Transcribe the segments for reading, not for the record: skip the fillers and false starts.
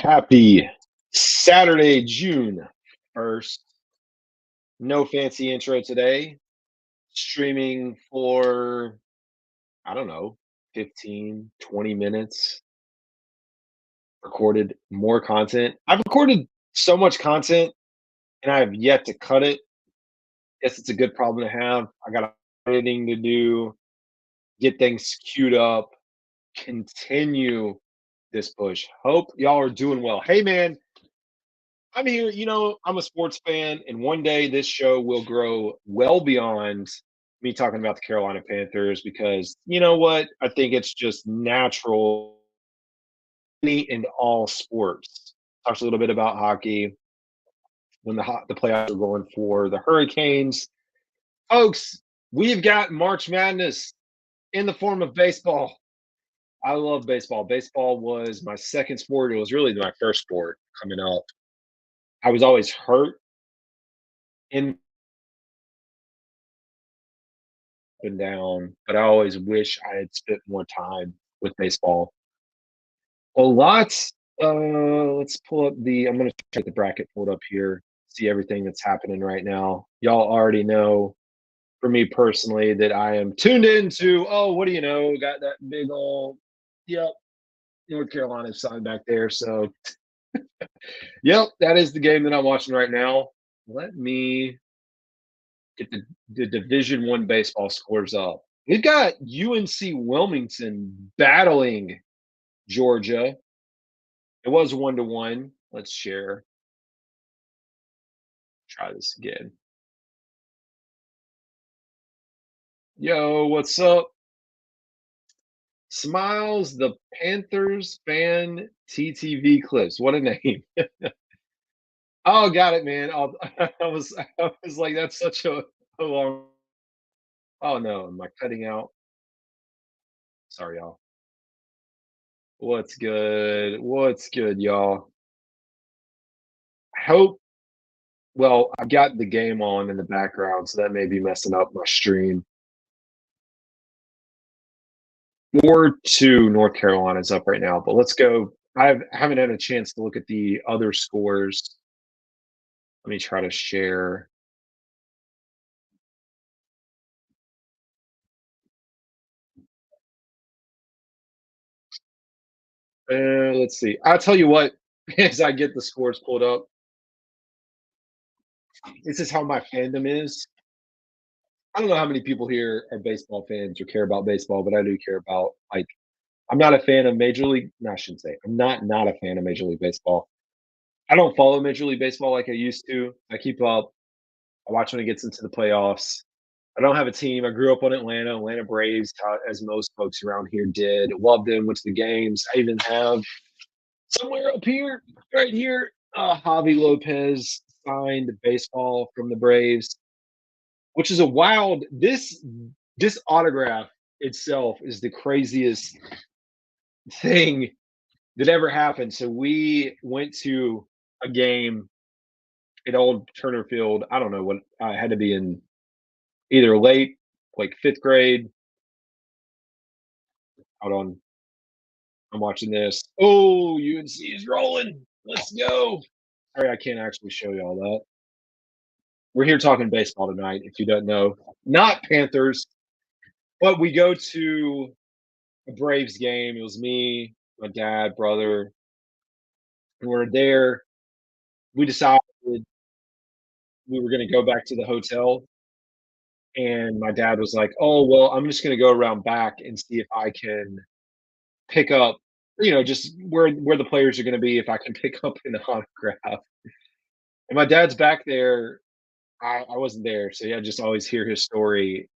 Happy Saturday, June 1st. No fancy intro today. Streaming for, I don't know, 15, 20 minutes. Recorded more content. I've recorded so much content and I have yet to cut it. Guess it's a good problem to have. I got editing to do, get things queued up, continue this push. Hope y'all are doing well. Hey, man, I'm here. I'm a sports fan, and one day this show will grow well beyond me talking about the Carolina Panthers because you know what? I think it's just natural in all sports. Talks a little bit about hockey when the playoffs are going for the Hurricanes. Folks, we've got March Madness in the form of baseball. I love baseball. Baseball was my second sport. It was really my first sport coming up. I was always hurt in and down, but I always wish I had spent more time with baseball. A lot. Let's pull up I'm gonna check the bracket pulled up here, see everything that's happening right now. Y'all already know, for me personally, that I am tuned into. Oh, what do you know? Got that big old, yep, North Carolina sign back there. So, yep, that is the game that I'm watching right now. Let me get the Division One baseball scores up. We've got UNC Wilmington battling Georgia. It was 1-1. Let's share. Try this again. Yo, what's up? Smiles the Panthers fan TTV clips. What a name. Oh, got it, man. I was like, that's such a long. Oh no, am I cutting out? Sorry, y'all. What's good? What's good, y'all? Hope Well, I've got the game on in the background, so that may be messing up my stream. 4-2 North Carolina's up right now, but let's go. Haven't had a chance to look at the other scores. Let me try to share. Let's see. I'll tell you what, as I get the scores pulled up, this is how my fandom is. I don't know how many people here are baseball fans or care about baseball, but I do care about, like, I'm not a fan of Major League. No, I shouldn't say. I'm not a fan of Major League Baseball. I don't follow Major League Baseball like I used to. I keep up. I watch when it gets into the playoffs. I don't have a team. I grew up on Atlanta Braves, as most folks around here did. Loved them, went to the games. I even have somewhere up here, right here, Javi Lopez signed baseball from the Braves, which is a wild. This autograph itself is the craziest thing that ever happened. So we went to a game at Old Turner Field. I don't know what I had to be in either late, like fifth grade. Hold on, I'm watching this. Oh, UNC is rolling. Let's go. Sorry, I can't actually show you all that. We're here talking baseball tonight, if you don't know. Not Panthers, but we go to a Braves game. It was me, my dad, brother, and we're there. We decided we were going to go back to the hotel. And my dad was like, "Oh, well, I'm just going to go around back and see if I can pick up, just where the players are going to be, if I can pick up an autograph." And my dad's back there. I wasn't there, so yeah, I just always hear his story.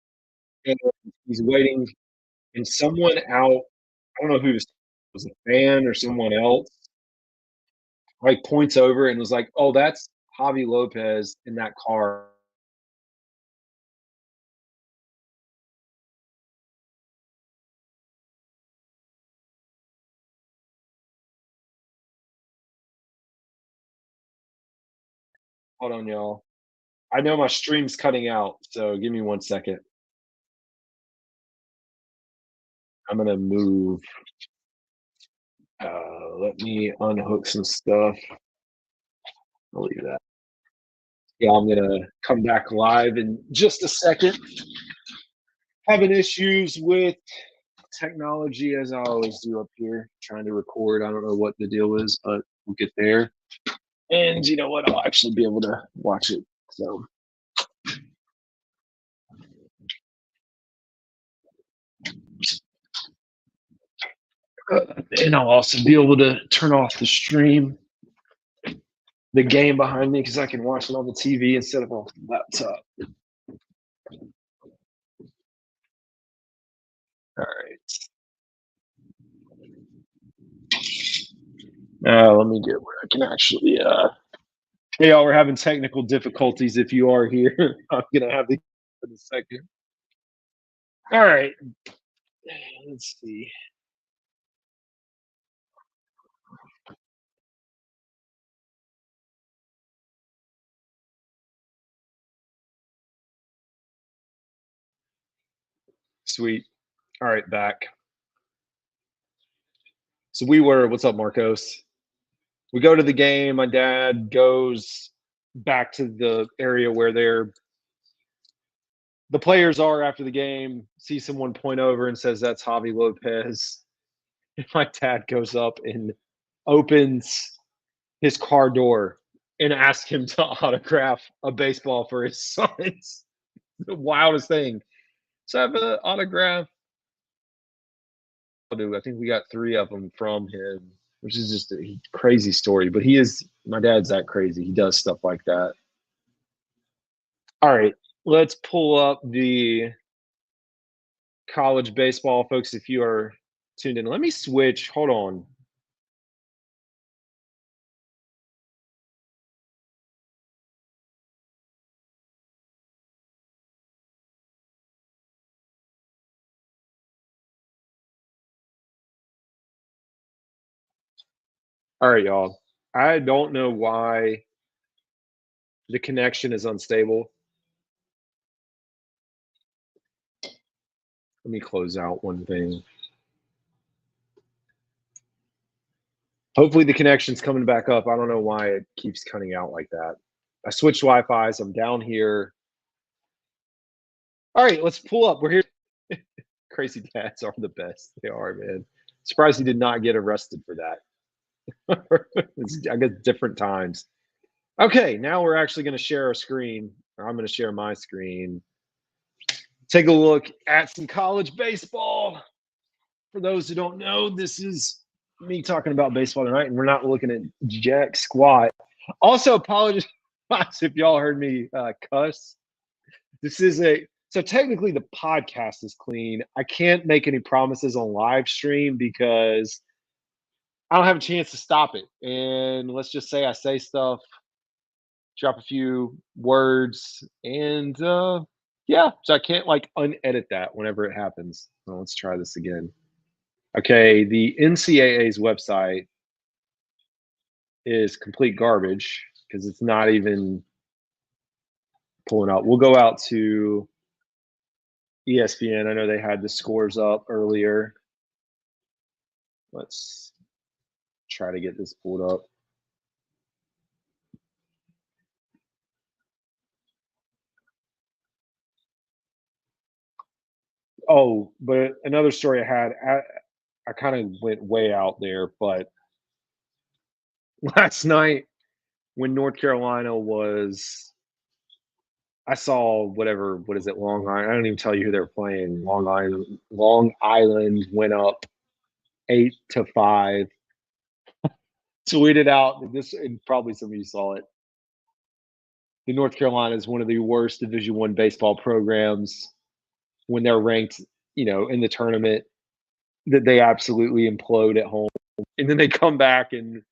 And he's waiting, and someone out, I don't know who this was, a fan or someone else, like points over and was like, "Oh, that's Javi Lopez in that car." Hold on, y'all. I know my stream's cutting out, so give me 1 second. I'm gonna move. Let me unhook some stuff. I'll leave that. Yeah, I'm gonna come back live in just a second. Having issues with technology as I always do up here, trying to record. I don't know what the deal is, but we'll get there. And you know what? I'll actually be able to watch it. So, and I'll also be able to turn off the stream, the game behind me, because I can watch it on the TV instead of on the laptop. All right. Let me get where I can actually. Hey, y'all, we're having technical difficulties. If you are here, I'm gonna have to in a second. All right. Let's see. Sweet. All right, back. So what's up, Marcos? We go to the game. My dad goes back to the area where the players are after the game, sees someone point over and says, "That's Javi Lopez." And my dad goes up and opens his car door and asks him to autograph a baseball for his sons. The wildest thing. So I have an autograph. I think we got 3 of them from him, which is just a crazy story. But my dad's that crazy. He does stuff like that. All right, let's pull up the college baseball, folks. If you are tuned in, let me switch. Hold on. All right, y'all. I don't know why the connection is unstable. Let me close out one thing. Hopefully the connection's coming back up. I don't know why it keeps cutting out like that. I switched Wi-Fi, so I'm down here. All right, let's pull up. We're here. Crazy dads are the best. They are, man. Surprised he did not get arrested for that. I guess different times. Okay, now we're actually going to share a screen. Or I'm going to share my screen. Take a look at some college baseball. For those who don't know, this is me talking about baseball tonight, and we're not looking at jack squat. Also, apologize if y'all heard me cuss. This is so technically the podcast is clean. I can't make any promises on live stream because I don't have a chance to stop it. And let's just say I say stuff, drop a few words, and yeah, so I can't like unedit that whenever it happens. So let's try this again. Okay, the NCAA's website is complete garbage because it's not even pulling up. We'll go out to ESPN. I know they had the scores up earlier. Let's try to get this pulled up. Oh, but another story I had, I kind of went way out there, but last night when North Carolina was, I saw what is it, Long Island? I don't even tell you who they're playing. Long Island went up 8-5. Tweeted out that this, and probably some of you saw it. The North Carolina is one of the worst Division One baseball programs when they're ranked, in the tournament. That they absolutely implode at home, and then they come back and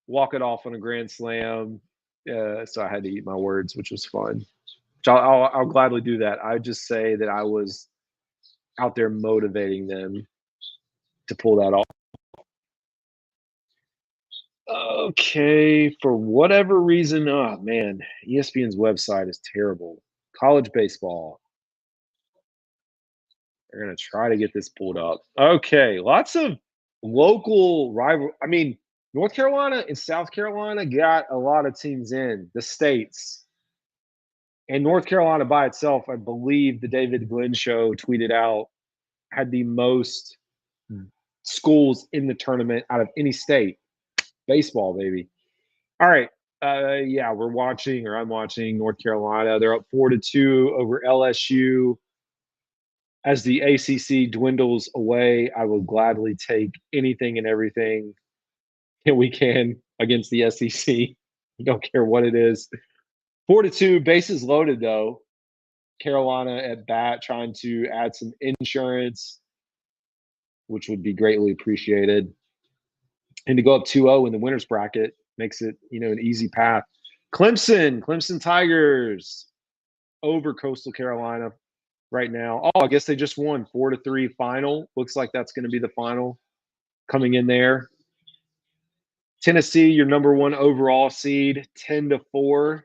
walk it off on a grand slam. So I had to eat my words, which was fun. Which I'll gladly do that. I just say that I was out there motivating them to pull that off. Okay, for whatever reason, oh man, ESPN's website is terrible. College baseball. They're gonna try to get this pulled up. Okay, lots of local rival. I mean, North Carolina and South Carolina got a lot of teams in the states. And North Carolina by itself, I believe the David Glenn show tweeted out, had the most schools in the tournament out of any state. Baseball, baby. All right. Yeah, I'm watching North Carolina. They're up 4-2 over LSU. As the ACC dwindles away, I will gladly take anything and everything that we can against the SEC. Don't care what it is. 4-2, bases loaded though. Carolina at bat, trying to add some insurance, which would be greatly appreciated. And to go up 2-0 in the winners bracket makes it, an easy path. Clemson Tigers over Coastal Carolina right now. Oh, I guess they just won 4-3 final. Looks like that's going to be the final coming in there. Tennessee, your number one overall seed, 10-4.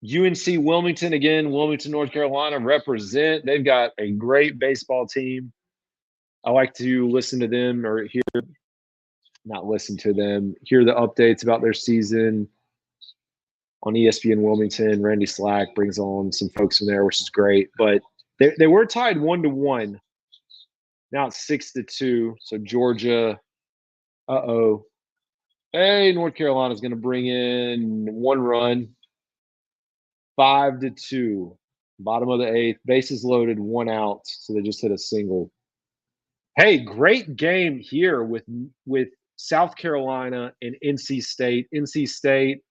UNC Wilmington, again, Wilmington, North Carolina represent. They've got a great baseball team. I like to listen to them or hear the updates about their season on ESPN Wilmington. Randy Slack brings on some folks from there, which is great. But they were tied 1-1. Now it's 6-2. So Georgia, hey, North Carolina's going to bring in one run. 5-2. Bottom of the eighth. Bases loaded, one out. So they just hit a single. Hey, great game here with South Carolina and NC State. NC State,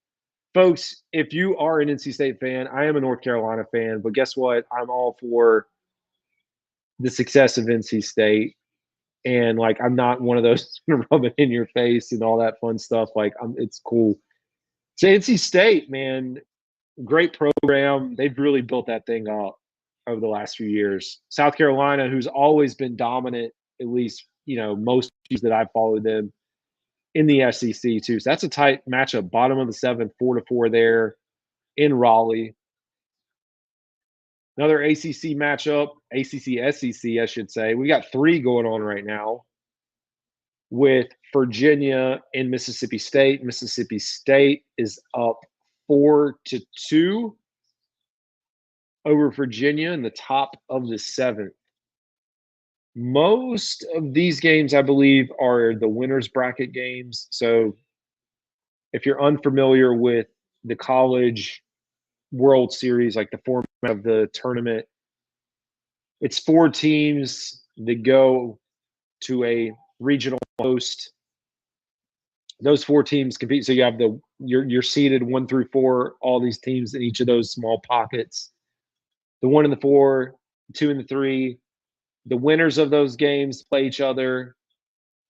folks, if you are an NC State fan, I am a North Carolina fan, but guess what? I'm all for the success of NC State. And I'm not one of those rub it in your face and all that fun stuff. It's cool. So NC State, man, great program. They've really built that thing up over the last few years. South Carolina, who's always been dominant, at least, most years that I've followed them in the SEC too. So that's a tight matchup. Bottom of the seventh, 4-4 there in Raleigh. Another ACC matchup, ACC SEC, I should say. We got 3 going on right now with Virginia and Mississippi State. Mississippi State is up 4-2 over Virginia in the top of the seventh. Most of these games, I believe, are the winners bracket games. So if you're unfamiliar with the College World Series, like the format of the tournament, it's 4 teams that go to a regional host. Those 4 teams compete. So you have you're seeded 1 through 4, all these teams in each of those small pockets. The 1 and the 4, 2 and the 3. The winners of those games play each other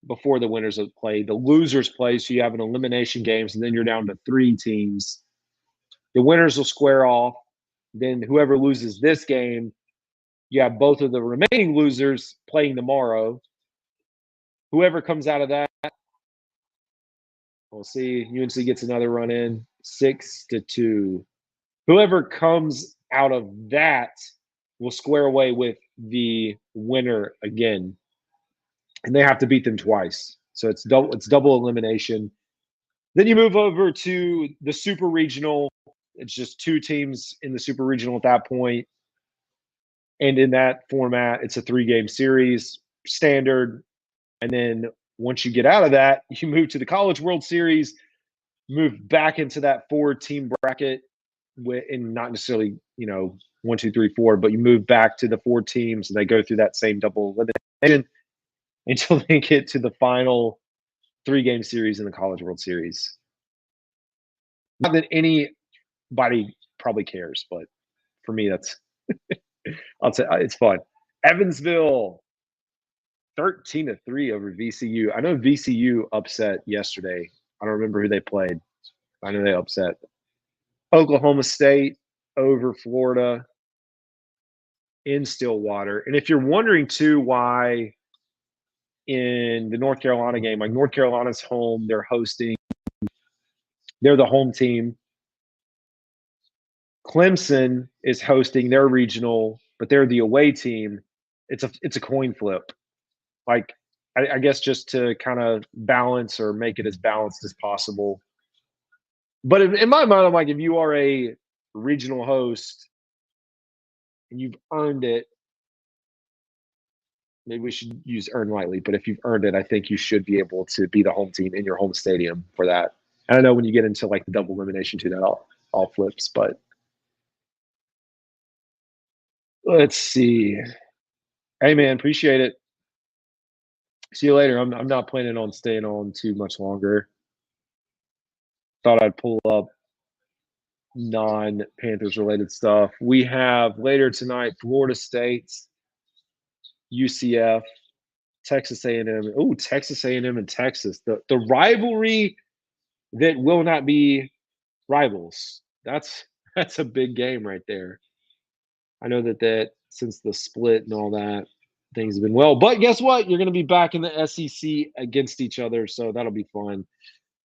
before the winners play. The losers play, so you have an elimination games, and then you're down to 3 teams. The winners will square off. Then whoever loses this game, you have both of the remaining losers playing tomorrow. Whoever comes out of that, we'll see. UNC gets another run in, 6-2. Whoever comes out of that will square away with the winner again, and they have to beat them twice. So it's double elimination. Then you move over to the super regional. It's just 2 teams in the super regional at that point. And in that format, it's a 3-game series, standard. And then once you get out of that, you move to the College World Series, move back into that 4-team bracket, and not necessarily, 1, 2, 3, 4, but you move back to the 4 teams, and they go through that same double elimination until they get to the final 3-game series in the College World Series. Not that anybody probably cares, but for me, that's I'll say it's fun. Evansville, 13-3 over VCU. I know VCU upset yesterday. I don't remember who they played. I know they upset. Oklahoma State over Florida in Stillwater. And if you're wondering too why in the North Carolina game, like North Carolina's home, they're the home team. Clemson is hosting their regional, but they're the away team. It's a coin flip. Like I guess just to kind of balance or make it as balanced as possible. But in my mind, I'm like, if you are a regional host and you've earned it, maybe we should use earn lightly. But if you've earned it, I think you should be able to be the home team in your home stadium for that. And I know when you get into like the double elimination too, that all flips. But let's see. Hey man, appreciate it. See you later. I'm not planning on staying on too much longer. Thought I'd pull up non-Panthers related stuff. We have later tonight Florida State, UCF, Texas A&M. Oh, Texas A&M and Texas. The rivalry that will not be rivals. That's a big game right there. I know that since the split and all that, things have been well. But guess what? You're going to be back in the SEC against each other, so that'll be fun.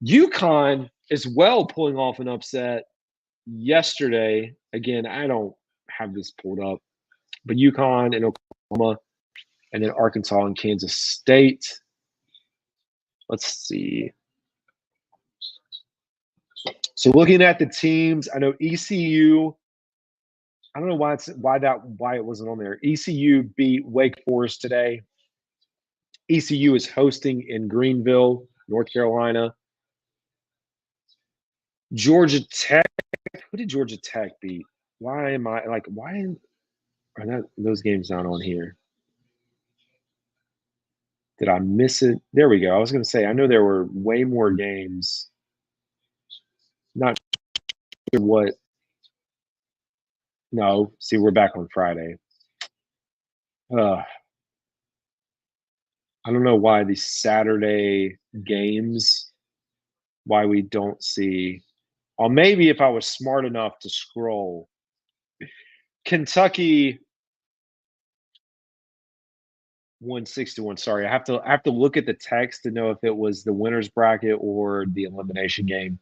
UConn as well pulling off an upset yesterday. Again, I don't have this pulled up, but UConn and Oklahoma, and then Arkansas and Kansas State. Let's see. So looking at the teams, I know ECU. I don't know why it wasn't on there. ECU beat Wake Forest today. ECU is hosting in Greenville, North Carolina. Georgia Tech. Who did Georgia Tech beat? Why are those games not on here? Did I miss it? There we go. I was going to say, I know there were way more games. Not sure what. No, see, we're back on Friday. I don't know why these Saturday games, why we don't see. Or maybe if I was smart enough to scroll. Kentucky won 6-1. Sorry, I have to look at the text to know if it was the winner's bracket or the elimination game.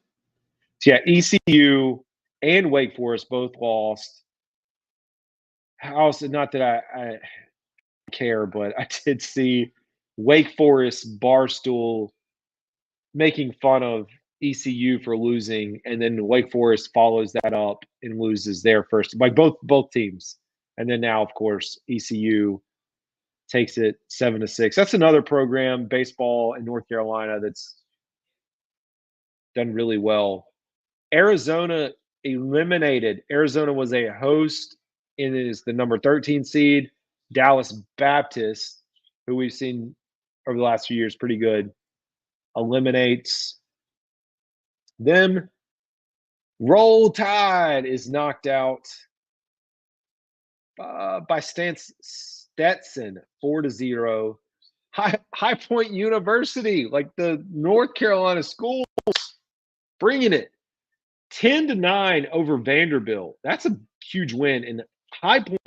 So yeah, ECU and Wake Forest both lost. Also, not that I care, but I did see Wake Forest Barstool making fun of ECU for losing, and then Wake Forest follows that up and loses their first, like both teams. And then now, of course, ECU takes it 7-6. That's another program, baseball in North Carolina, that's done really well. Arizona eliminated. Arizona was a host and is the number 13 seed. Dallas Baptist, who we've seen over the last few years, pretty good, eliminates them. Roll Tide is knocked out by Stetson 4-0. High Point University, like the North Carolina schools, bringing it 10-9 over Vanderbilt. That's a huge win. And High Point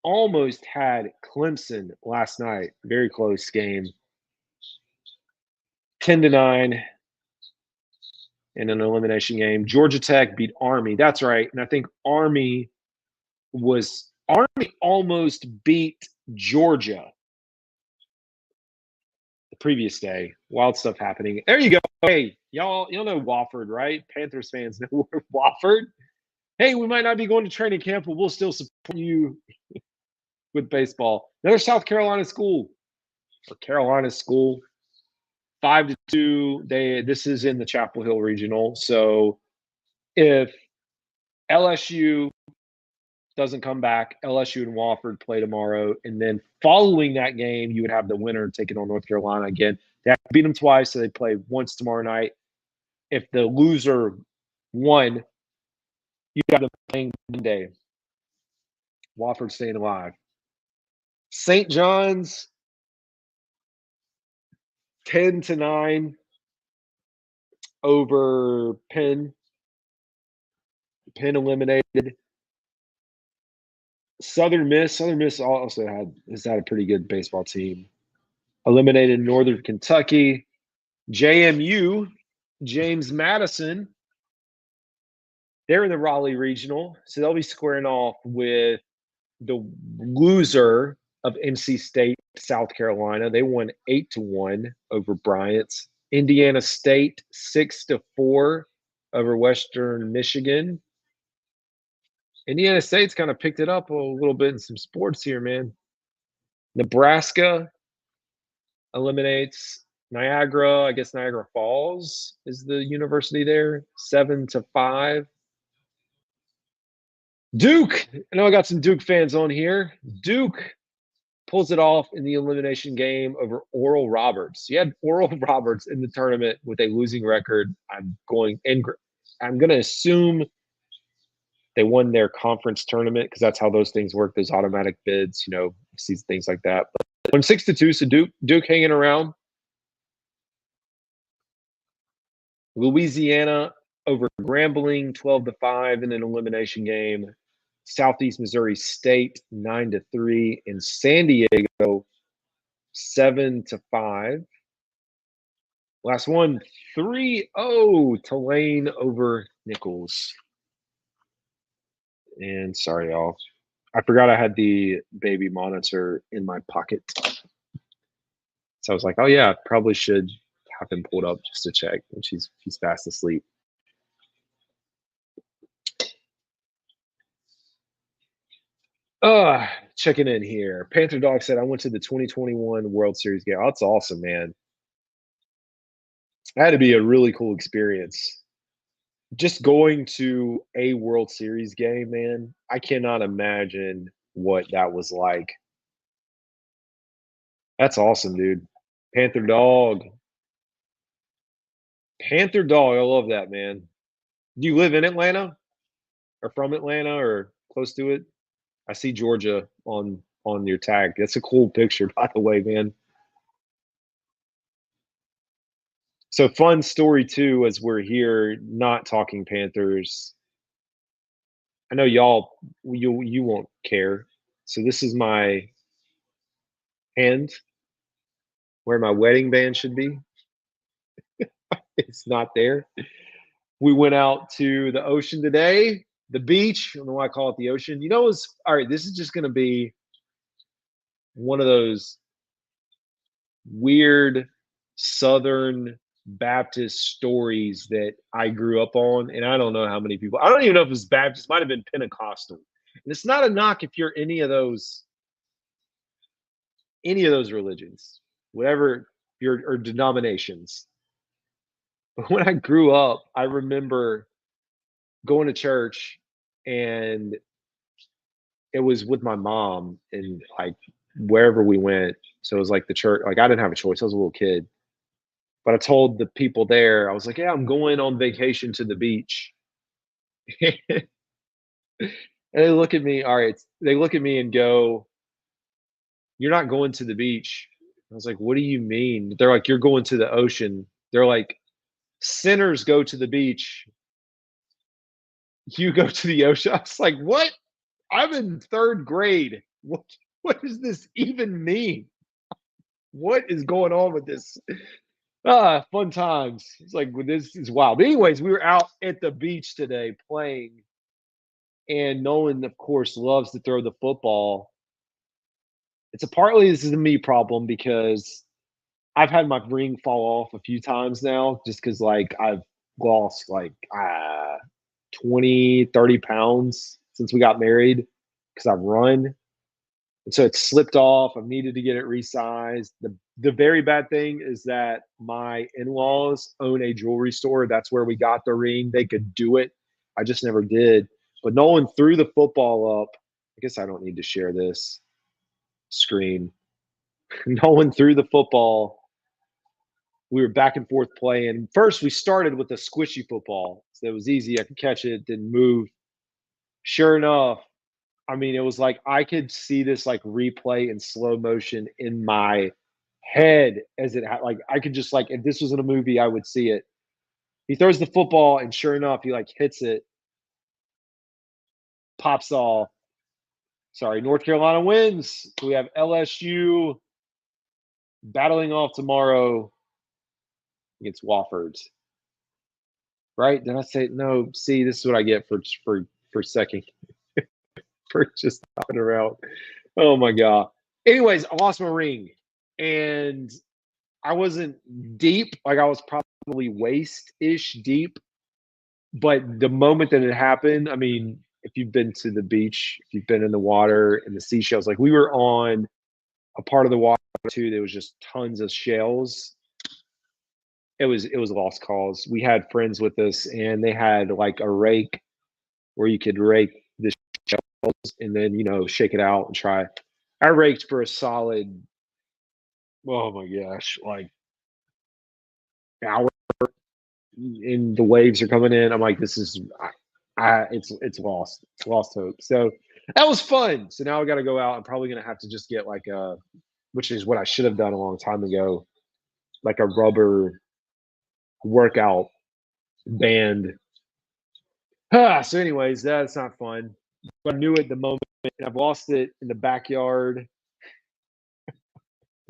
almost had Clemson last night. Very close game. 10-9 in an elimination game. Georgia Tech beat Army. That's right. And I think Army almost beat Georgia the previous day. Wild stuff happening. There you go. Hey, y'all know Wofford, right? Panthers fans know Wofford. Hey, we might not be going to training camp, but we'll still support you with baseball. Another South Carolina school, or Carolina school, 5-2. This is in the Chapel Hill Regional. So if LSU doesn't come back, LSU and Wofford play tomorrow, and then following that game, you would have the winner taking on North Carolina again. They have to beat them twice, so they play once tomorrow night. If the loser won, you got them playing Monday. Wofford staying alive. St. John's 10-9 over Penn. Penn eliminated. Southern Miss also has had a pretty good baseball team. Eliminated Northern Kentucky. JMU, James Madison, they're in the Raleigh Regional, so they'll be squaring off with the loser of NC State, South Carolina. They won 8-1 over Bryant. Indiana State 6-4 over Western Michigan. Indiana State's kind of picked it up a little bit in some sports here, man. Nebraska eliminates Niagara. I guess Niagara Falls is the university there, 7-5. Duke. I know I got some Duke fans on here. Duke pulls it off in the elimination game over Oral Roberts. You had Oral Roberts in the tournament with a losing record. I'm going to assume they won their conference tournament because that's how those things work. Those automatic bids, see things like that. But on 6-2, so Duke hanging around. Louisiana over Grambling, 12-5 in an elimination game. Southeast Missouri State 9-3, and San Diego 7-5. Last one, 3-0 Tulane over Nichols. And sorry, y'all, I forgot I had the baby monitor in my pocket, so I was like, oh yeah, I probably should have him pulled up just to check. And he's fast asleep. Checking in here. Panther Dog said, I went to the 2021 World Series game. Oh, that's awesome, man. That had to be a really cool experience. Just going to a World Series game, man. I cannot imagine what that was like. That's awesome, dude. Panther Dog. Panther Dog, I love that, man. Do you live in Atlanta or from Atlanta or close to it? I see Georgia on your tag. That's a cool picture, by the way, man. So fun story too, as we're here not talking Panthers. I know y'all you won't care. So this is my hand where my wedding band should be. It's not there. We went out to the ocean today, the beach. I don't know why I call it the ocean. It's all right. This is just going to be one of those weird Southern Baptist stories that I grew up on. And I don't know how many people, I don't even know if it's Baptist, might have been Pentecostal. And it's not a knock if you're any of those religions, whatever or denominations. But when I grew up, I remember going to church, and it was with my mom, and like wherever we went. So it was like the church, like I didn't have a choice. I was a little kid. But I told the people there, I was like, yeah, I'm going on vacation to the beach. And they look at me, all right, they look at me and go, you're not going to the beach. I was like, what do you mean? They're like, you're going to the ocean. They're like, sinners go to the beach. You go to the ocean. I was like, what? I'm in third grade. What does this even mean? What is going on with this? Fun times. It's like, this is wild. But anyways, we were out at the beach today playing, and Nolan, of course, loves to throw the football. This is a me problem because I've had my ring fall off a few times now, just because like I've lost like 20, 30 pounds since we got married because I've run. And so it slipped off. I've needed to get it resized. The very bad thing is that my in-laws own a jewelry store. That's where we got the ring. They could do it. I just never did. But Nolan threw the football up. I guess I don't need to share this screen. Nolan threw the football. We were back and forth playing. First, we started with a squishy football. So it was easy. I could catch it, didn't move. Sure enough, I mean, it was like I could see this like replay in slow motion in my head as it like I could just like if this was in a movie, I would see it. He throws the football, and sure enough, he like hits it, pops off. Sorry, North Carolina wins. We have LSU battling off tomorrow against Wofford. Right? Did I say no? See, this is what I get for second for just hopping around. Oh my god. Anyways, I lost my ring, and I wasn't deep. Like I was probably waist ish deep, but the moment that it happened, I mean, if you've been to the beach, if you've been in the water and the seashells, like we were on a part of the water too, there was just tons of shells. It was lost cause. We had friends with us, and they had like a rake where you could rake the shells and then shake it out and try. I raked for a solid, oh my gosh, like hour, and the waves are coming in. I'm like, this is, it's lost. It's lost hope. So that was fun. So now I got to go out. I'm probably gonna have to just get like a, which is what I should have done a long time ago, like a rubber workout band. So, anyways, that's not fun. But I knew it the moment. I've lost it in the backyard.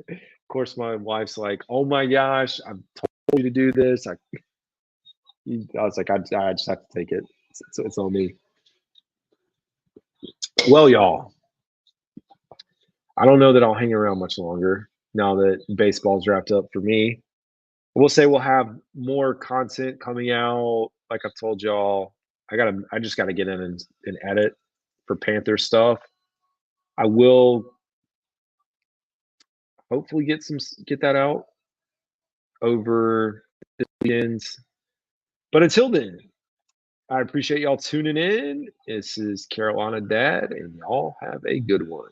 Of course, my wife's like, "Oh my gosh, I've told you to do this." I was like, I just have to take it. It's on me. Well, y'all, I don't know that I'll hang around much longer now that baseball's wrapped up for me. We'll say we'll have more content coming out. Like I've told y'all, I just gotta get in and edit for Panther stuff. I will hopefully get that out over the weekends. But until then, I appreciate y'all tuning in. This is Carolina Dad, and y'all have a good one.